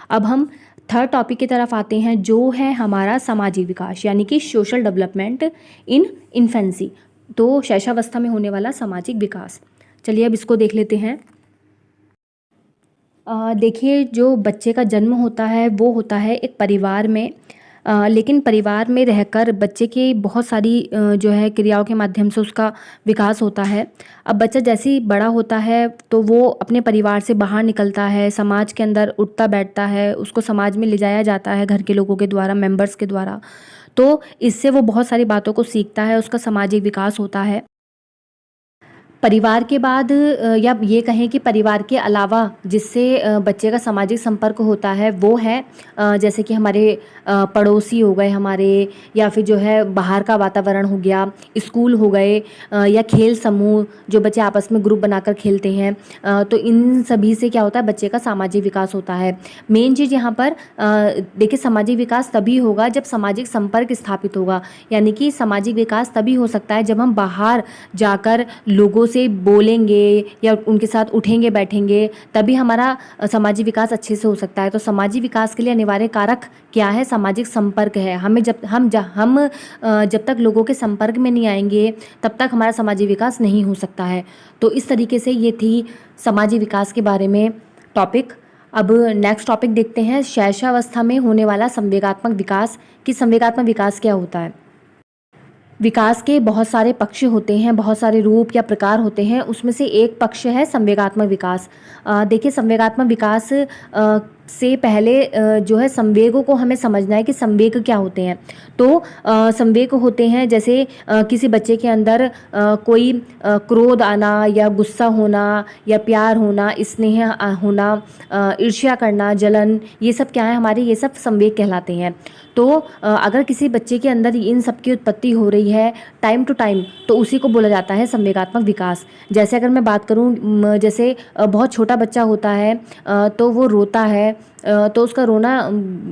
अब हम third topic की तरफ आते हैं, जो है हमारा सामाजिक विकास यानी कि सोशल डेवलपमेंट इन इन्फेंसी। तो शैशवावस्था में होने वाला सामाजिक विकास, चलिए अब इसको देख लेते हैं। देखिए, जो बच्चे का जन्म होता है वो होता है एक परिवार में, लेकिन परिवार में रहकर बच्चे की बहुत सारी जो है क्रियाओं के माध्यम से उसका विकास होता है। अब बच्चा जैसे ही बड़ा होता है तो वो अपने परिवार से बाहर निकलता है, समाज के अंदर उठता बैठता है, उसको समाज में ले जाया जाता है घर के लोगों के द्वारा, मेंबर्स के द्वारा। तो इससे वो बहुत सारी बातों को सीखता है, उसका सामाजिक विकास होता है। परिवार के बाद या ये कहें कि परिवार के अलावा जिससे बच्चे का सामाजिक संपर्क होता है वो है जैसे कि हमारे पड़ोसी हो गए हमारे, या फिर जो है बाहर का वातावरण हो गया, स्कूल हो गए, या खेल समूह जो बच्चे आपस में ग्रुप बनाकर खेलते हैं। तो इन सभी से क्या होता है, बच्चे का सामाजिक विकास होता है। मेन चीज़ यहाँ पर देखिए, सामाजिक विकास तभी होगा जब सामाजिक संपर्क स्थापित होगा, यानी कि सामाजिक विकास तभी हो सकता है जब हम बाहर जाकर लोगों से बोलेंगे या उनके साथ उठेंगे बैठेंगे, तभी हमारा सामाजिक विकास अच्छे से हो सकता है। तो सामाजिक विकास के लिए अनिवार्य कारक क्या है, सामाजिक संपर्क है। हमें जब तक लोगों के संपर्क में नहीं आएंगे तब तक हमारा सामाजिक विकास नहीं हो सकता है। तो इस तरीके से ये थी सामाजिक विकास के बारे में टॉपिक। अब नेक्स्ट टॉपिक देखते हैं, शैशवावस्था में होने वाला संवेगात्मक विकास। कि संवेगात्मक विकास क्या होता है। विकास के बहुत सारे पक्ष होते हैं, बहुत सारे रूप या प्रकार होते हैं, उसमें से एक पक्ष है संवेगात्मक विकास। देखिए, संवेगात्मक विकास से पहले जो है संवेगों को हमें समझना है कि संवेग क्या होते हैं। तो संवेग होते हैं जैसे किसी बच्चे के अंदर कोई क्रोध आना या गुस्सा होना या प्यार होना, स्नेह होना, ईर्ष्या करना, जलन, ये सब क्या है हमारे, ये सब संवेग कहलाते हैं। तो अगर किसी बच्चे के अंदर इन सब की उत्पत्ति हो रही है टाइम टू टाइम, तो उसी को बोला जाता है संवेगात्मक विकास। जैसे अगर मैं बात करूं, जैसे बहुत छोटा बच्चा होता है तो वो रोता है, तो उसका रोना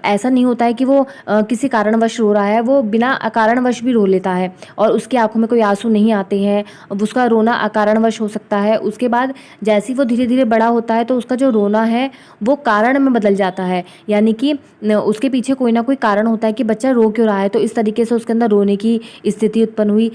ऐसा नहीं होता है कि वो किसी कारणवश रो रहा है, वो बिना अकारणवश भी रो लेता है और उसकी आंखों में कोई आंसू नहीं आते हैं, उसका रोना अकारणवश हो सकता है। उसके बाद जैसे ही वो धीरे धीरे बड़ा होता है तो उसका जो रोना है वो कारण में बदल जाता है, यानी कि उसके पीछे कोई ना कोई कारण होता है कि बच्चा रो क्यों रहा है, तो इस तरीके से उसके अंदर रोने की स्थिति उत्पन्न हुई।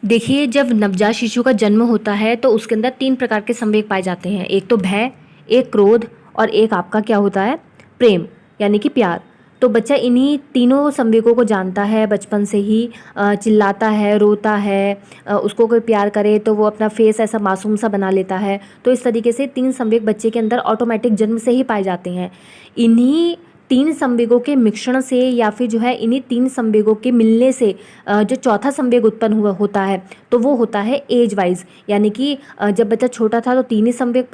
देखिए, जब नवजात शिशु का जन्म होता है तो उसके अंदर 3 प्रकार के संवेग पाए जाते हैं। एक तो भय, एक क्रोध और एक आपका क्या होता है, प्रेम, यानी कि प्यार। तो बच्चा इन्हीं तीनों संवेगों को जानता है बचपन से ही। चिल्लाता है, रोता है, उसको कोई प्यार करे तो वो अपना फेस ऐसा मासूम सा बना लेता है। तो इस तरीके से 3 संवेग बच्चे के अंदर ऑटोमेटिक जन्म से ही पाए जाते हैं। इन्हीं 3 संवेगों के मिश्रण से या फिर जो है इन्हीं 3 संवेगों के मिलने से जो चौथा संवेग उत्पन्न हुआ होता है तो वो होता है एज वाइज, यानी कि जब बच्चा छोटा था तो 3 ही संवेग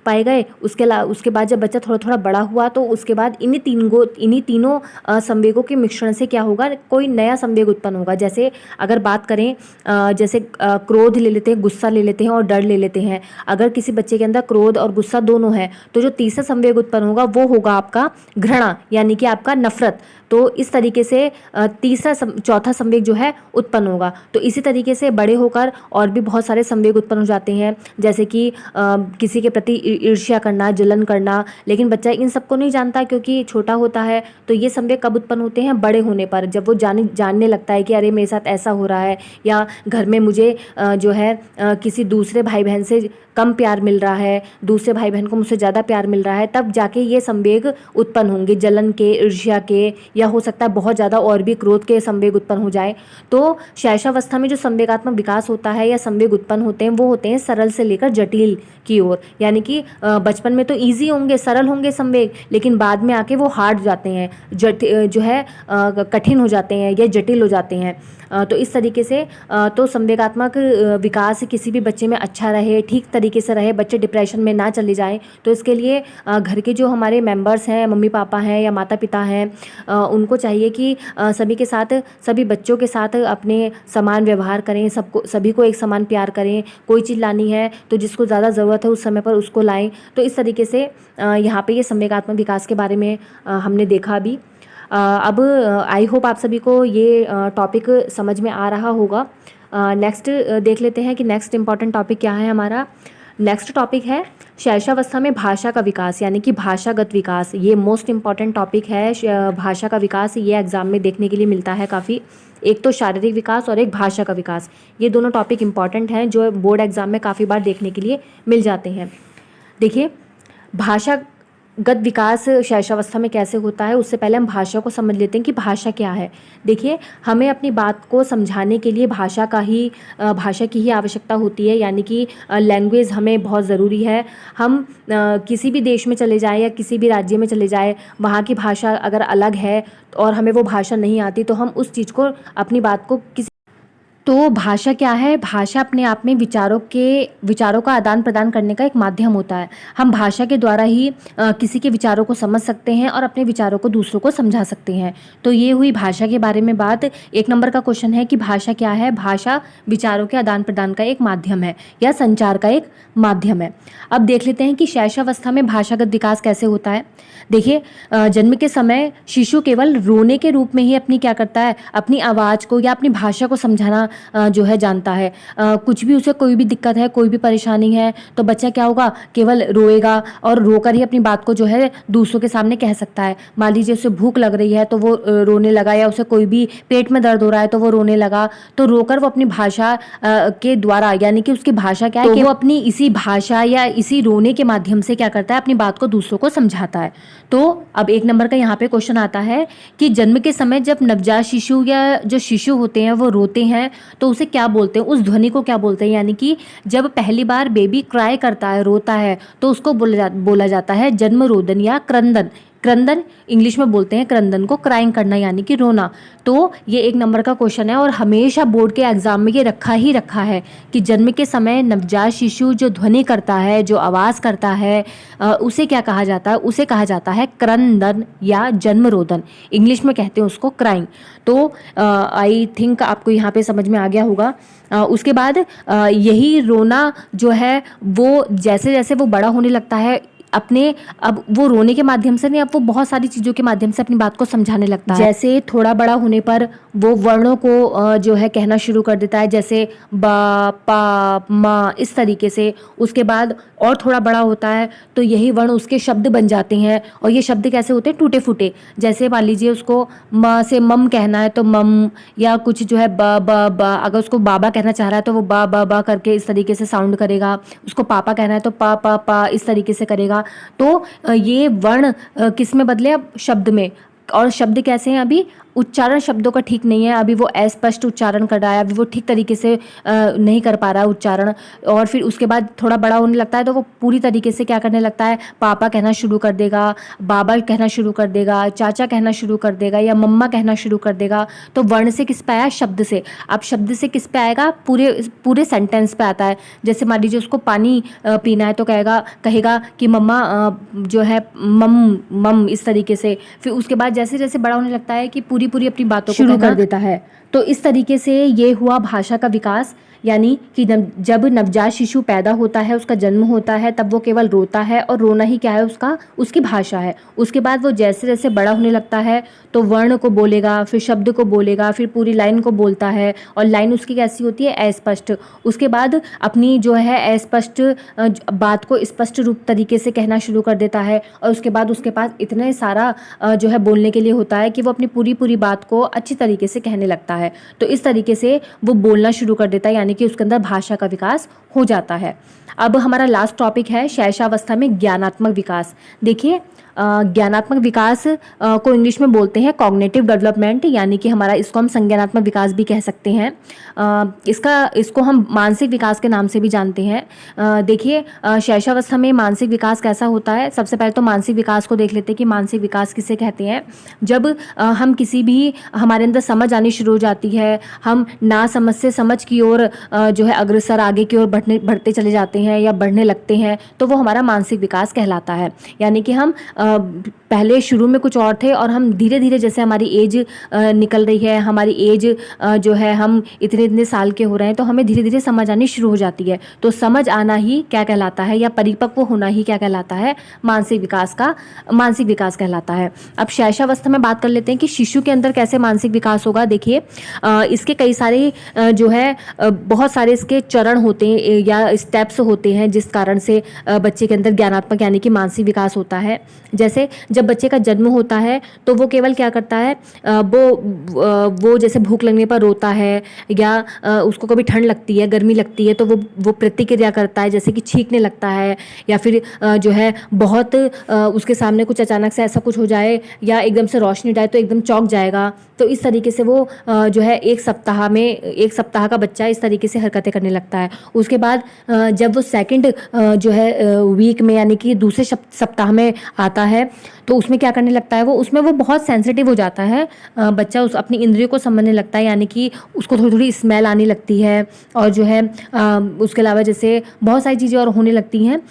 पाए गए, उसके बाद जब बच्चा थोड़ा थोड़ा बड़ा हुआ तो उसके बाद इन्हीं तीनों संवेगों के मिश्रण से क्या होगा, कोई नया संवेग उत्पन्न होगा। जैसे अगर बात करें, जैसे क्रोध ले लेते हैं, गुस्सा ले लेते हैं और डर ले लेते हैं। अगर किसी बच्चे के अंदर क्रोध और गुस्सा दोनों है तो जो तीसरा संवेग उत्पन्न होगा वो होगा आपका घृणा, यानी कि आपका नफरत। तो इस तरीके से चौथा संवेग जो है उत्पन्न होगा। तो इसी तरीके से बड़े होकर और भी बहुत सारे संवेग उत्पन्न हो जाते हैं, जैसे कि किसी के प्रति ईर्ष्या करना, जलन करना। लेकिन बच्चा इन सबको नहीं जानता क्योंकि छोटा होता है। तो ये संवेग कब उत्पन्न होते हैं, बड़े होने पर, जब वो जानने लगता है कि अरे मेरे साथ ऐसा हो रहा है, या घर में मुझे जो है किसी दूसरे भाई बहन से कम प्यार मिल रहा है, दूसरे भाई बहन को मुझसे ज़्यादा प्यार मिल रहा है, तब जाके ये संवेग उत्पन्न होंगे, जलन के, ईर्ष्या के, या हो सकता है बहुत ज़्यादा और भी क्रोध के संवेग उत्पन्न हो जाए। तो शैशवावस्था में जो संवेगात्मक विकास होता है या संवेग उत्पन्न होते हैं वो होते हैं सरल से लेकर जटिल की ओर, यानी कि बचपन में तो ईजी होंगे, सरल होंगे संवेग, लेकिन बाद में आके वो हार्ड हो जाते हैं, जो है कठिन हो जाते हैं या जटिल हो जाते हैं। तो इस तरीके से तो संवेगात्मक विकास किसी भी बच्चे में अच्छा रहे, ठीक तरीके से रहे, बच्चे डिप्रेशन में ना चले जाएं, तो इसके लिए घर के जो हमारे मेंबर्स हैं, मम्मी पापा हैं या माता पिता हैं, उनको चाहिए कि सभी के साथ, सभी बच्चों के साथ अपने समान व्यवहार करें, सभी को एक समान प्यार करें। कोई चीज़ लानी है तो जिसको ज़्यादा ज़रूरत है उस समय पर उसको लाएं। तो इस तरीके से यहाँ पे ये संवेगात्मक विकास के बारे में हमने देखा अभी। अब आई होप आप सभी को ये टॉपिक समझ में आ रहा होगा। नेक्स्ट देख लेते हैं कि नेक्स्ट इम्पॉर्टेंट टॉपिक क्या है हमारा। नेक्स्ट टॉपिक है शैशवावस्था में भाषा का विकास यानी कि भाषागत विकास। ये मोस्ट इम्पॉर्टेंट टॉपिक है। भाषा का विकास ये एग्जाम में देखने के लिए मिलता है काफ़ी। एक तो शारीरिक विकास और एक भाषा का विकास, ये दोनों टॉपिक इंपॉर्टेंट हैं जो बोर्ड एग्जाम में काफ़ी बार देखने के लिए मिल जाते हैं। देखिए, भाषागत विकास शैशवावस्था में कैसे होता है, उससे पहले हम भाषा को समझ लेते हैं कि भाषा क्या है। देखिए, हमें अपनी बात को समझाने के लिए भाषा की ही आवश्यकता होती है, यानी कि लैंग्वेज हमें बहुत ज़रूरी है। हम किसी भी देश में चले जाएं या किसी भी राज्य में चले जाएं, वहाँ की भाषा अगर अलग है और हमें वो भाषा नहीं आती तो हम उस चीज़ को, अपनी बात को तो भाषा क्या है? भाषा अपने आप में विचारों का आदान प्रदान करने का एक माध्यम होता है। हम भाषा के द्वारा ही किसी के विचारों को समझ सकते हैं और अपने विचारों को दूसरों को समझा सकते हैं। तो ये हुई भाषा के बारे में बात। 1 नंबर का क्वेश्चन है कि भाषा क्या है? भाषा विचारों के आदान प्रदान का एक माध्यम है या संचार का एक माध्यम है। अब देख लेते हैं कि शैशवावस्था में भाषागत विकास कैसे होता है। देखिए, जन्म के समय शिशु केवल रोने के रूप में ही अपनी आवाज़ को या अपनी भाषा को समझाना जो है जानता है। कुछ भी उसे कोई भी दिक्कत है, कोई भी परेशानी है, तो बच्चा क्या होगा, केवल रोएगा और रोकर ही अपनी बात को जो है दूसरों के सामने कह सकता है। मान लीजिए उसे भूख लग रही है तो वो रोने लगा, या उसे कोई भी पेट में दर्द हो रहा है तो वो रोने लगा, तो रोकर वो अपनी भाषा के द्वारा, यानी कि उसकी भाषा क्या है, तो वो अपनी इसी भाषा या इसी रोने के माध्यम से क्या करता है, अपनी बात को दूसरों को समझाता है। तो अब 1 नंबर का यहाँ पे क्वेश्चन आता है कि जन्म के समय जब नवजात शिशु या जो शिशु होते हैं वो रोते हैं तो उसे क्या बोलते हैं, उस ध्वनि को क्या बोलते हैं। यानी कि जब पहली बार बेबी क्राई करता है, रोता है, तो उसको बोला जाता है जन्म रोदन या क्रंदन। क्रंदन इंग्लिश में बोलते हैं, क्रंदन को क्राइंग करना यानी कि रोना। तो ये 1 नंबर का क्वेश्चन है और हमेशा बोर्ड के एग्जाम में ये रखा है कि जन्म के समय नवजात शिशु जो ध्वनि करता है, जो आवाज़ करता है, उसे क्या कहा जाता है, उसे कहा जाता है क्रंदन या जन्म रोदन। इंग्लिश में कहते हैं उसको क्राइंग। तो आई थिंक आपको यहाँ पे समझ में आ गया होगा। उसके बाद यही रोना जो है वो जैसे जैसे वो बड़ा होने लगता है, अब वो रोने के माध्यम से नहीं, अब वो बहुत सारी चीज़ों के माध्यम से अपनी बात को समझाने लगता है। जैसे थोड़ा बड़ा होने पर वो वर्णों को जो है कहना शुरू कर देता है, जैसे बा, पा, मा, इस तरीके से। उसके बाद और थोड़ा बड़ा होता है तो यही वर्ण उसके शब्द बन जाते हैं। और ये शब्द कैसे होते हैं, टूटे फूटे। जैसे मान लीजिए उसको म से मम कहना है तो मम, या कुछ जो है ब, अगर उसको बाबा कहना चाह रहा है तो वो बा करके इस तरीके से साउंड करेगा। उसको पापा कहना है तो पा इस तरीके से करेगा। तो ये वर्ण किस में बदले, अब शब्द में। और शब्द कैसे हैं, अभी उच्चारण शब्दों का ठीक नहीं है, अभी वो अस्पष्ट उच्चारण कर रहा है, अभी वो ठीक तरीके से नहीं कर पा रहा है उच्चारण। और फिर उसके बाद थोड़ा बड़ा होने लगता है तो वो पूरी तरीके से क्या करने लगता है, पापा कहना शुरू कर देगा, बाबा कहना शुरू कर देगा, चाचा कहना शुरू कर देगा, या मम्मा कहना शुरू कर देगा। तो वर्ण से किस पे आया, शब्द से। अब शब्द से किस पे आएगा, पूरे सेंटेंस पे आता है। जैसे मान लीजिए उसको पानी पीना है तो कहेगा कि मम्मा जो है मम इस तरीके से। फिर उसके बाद जैसे जैसे बड़ा होने लगता है कि पूरी अपनी बातों को शुरू कर देता है। तो इस तरीके से ये हुआ भाषा का विकास। यानी कि जब नवजात शिशु पैदा होता है, उसका जन्म होता है, तब वो केवल रोता है, और रोना ही क्या है, उसकी भाषा है। उसके बाद वो जैसे जैसे बड़ा होने लगता है तो वर्ण को बोलेगा, फिर शब्द को बोलेगा, फिर पूरी लाइन को बोलता है। और लाइन उसकी कैसी होती है, अस्पष्ट। उसके बाद अपनी जो है अस्पष्ट बात को स्पष्ट रूप तरीके से कहना शुरू कर देता है। और उसके बाद उसके पास इतने सारा जो है बोलने के लिए होता है कि वो अपनी पूरी बात को अच्छी तरीके से कहने लगता है। तो इस तरीके से वो बोलना शुरू कर देता है, यानी कि उसके अंदर भाषा का विकास हो जाता है। अब हमारा लास्ट टॉपिक है शैशवावस्था में ज्ञानात्मक विकास। देखिए, ज्ञानात्मक विकास को इंग्लिश में बोलते हैं कॉग्निटिव डेवलपमेंट, यानी कि इसको हम संज्ञानात्मक विकास भी कह सकते हैं। इसको हम मानसिक विकास के नाम से भी जानते हैं। देखिए, शैशवावस्था में मानसिक विकास कैसा होता है। सबसे पहले तो मानसिक विकास को देख लेते हैं कि मानसिक विकास किसे कहते हैं। जब हम किसी भी, हमारे अंदर समझ आनी शुरू हो जाती है, हम ना समझ से समझ की ओर जो है अग्रसर आगे की ओर बढ़ते चले जाते हैं या बढ़ने लगते हैं, तो वो हमारा मानसिक विकास कहलाता है। यानी कि हम पहले शुरू में कुछ और थे और हम धीरे धीरे, जैसे हमारी एज निकल रही है, हमारी एज जो है हम इतने साल के हो रहे हैं, तो हमें धीरे धीरे समझ आनी शुरू हो जाती है। तो समझ आना ही क्या कहलाता है, या परिपक्व होना ही क्या कहलाता है, मानसिक विकास कहलाता है। अब शैशवावस्था में बात कर लेते हैं कि शिशु के अंदर कैसे मानसिक विकास होगा। देखिए, इसके कई सारे जो है बहुत सारे इसके चरण होते हैं या स्टेप्स होते हैं जिस कारण से बच्चे के अंदर ज्ञानात्मक यानी कि मानसिक विकास होता है। जैसे जब बच्चे का जन्म होता है तो वो केवल क्या करता है, वो जैसे भूख लगने पर रोता है या उसको कभी ठंड लगती है, गर्मी लगती है तो वो प्रतिक्रिया करता है, जैसे कि छींकने लगता है या फिर जो है बहुत उसके सामने कुछ अचानक से ऐसा कुछ हो जाए या एकदम से रोशनी डाले तो एकदम चौंक जाएगा। तो इस तरीके से वो जो है एक सप्ताह का बच्चा इस तरीके से हरकतें करने लगता है। उसके बाद जब वो सेकंड जो है वीक में यानी कि दूसरे सप्ताह में आता है तो उसमें क्या करने लगता है, उसमें वो बहुत सेंसिटिव हो जाता है। बच्चा उस अपनी इंद्रियों को समझने लगता है, यानी कि उसको थोड़ी थोड़ी स्मेल आने लगती है और जो है उसके अलावा जैसे बहुत सारी चीज़ें और होने लगती हैं।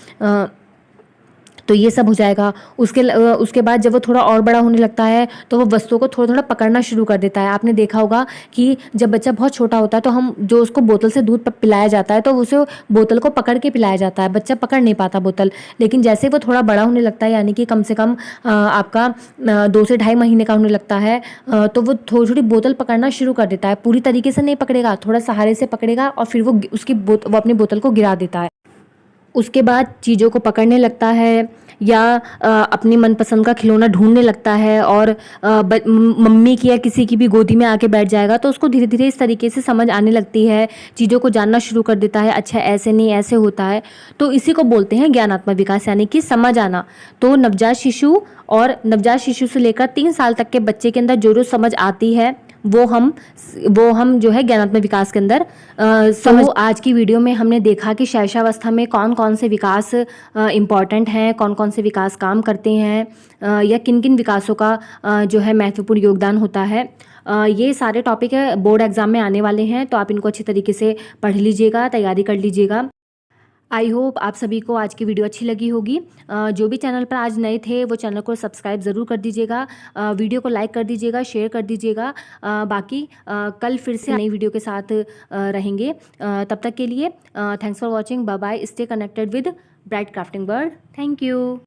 तो ये सब हो जाएगा। उसके बाद जब वो थोड़ा और बड़ा होने लगता है तो वो वस्तुओं को थोड़ा थोड़ा पकड़ना शुरू कर देता है। आपने देखा होगा कि जब बच्चा बहुत छोटा होता है तो हम जो उसको बोतल से दूध पिलाया जाता है तो उसे बोतल को पकड़ के पिलाया जाता है, बच्चा पकड़ नहीं पाता बोतल। लेकिन जैसे वो थोड़ा बड़ा होने लगता है यानी कि कम से कम आपका 2 से ढाई महीने का होने लगता है तो वो थोड़ी थोड़ी बोतल पकड़ना शुरू कर देता है। पूरी तरीके से नहीं पकड़ेगा, थोड़ा सहारे से पकड़ेगा और फिर वो अपनी बोतल को गिरा देता है। उसके बाद चीज़ों को पकड़ने लगता है या अपनी मनपसंद का खिलौना ढूंढने लगता है और मम्मी की या किसी की भी गोदी में आके बैठ जाएगा तो उसको धीरे धीरे इस तरीके से समझ आने लगती है, चीज़ों को जानना शुरू कर देता है, अच्छा ऐसे नहीं ऐसे होता है। तो इसी को बोलते हैं ज्ञानात्मक विकास यानी कि समझ आना। तो नवजात शिशु से लेकर 3 साल तक के बच्चे के अंदर जो समझ आती है वो हम जो है ज्ञानात्मक विकास के अंदर समझ। आज की वीडियो में हमने देखा कि शैशवावस्था में कौन कौन से विकास इम्पॉर्टेंट हैं, कौन कौन से विकास काम करते हैं या किन किन विकासों का जो है महत्वपूर्ण योगदान होता है। ये सारे टॉपिक बोर्ड एग्जाम में आने वाले हैं तो आप इनको अच्छी तरीके से पढ़ लीजिएगा, तैयारी कर लीजिएगा। आई होप आप सभी को आज की वीडियो अच्छी लगी होगी। जो भी चैनल पर आज नए थे वो चैनल को सब्सक्राइब ज़रूर कर दीजिएगा, वीडियो को लाइक कर दीजिएगा, शेयर कर दीजिएगा। बाकी कल फिर से नई वीडियो के साथ रहेंगे। तब तक के लिए thanks for watching, bye bye, stay connected with bright crafting world. Thank you.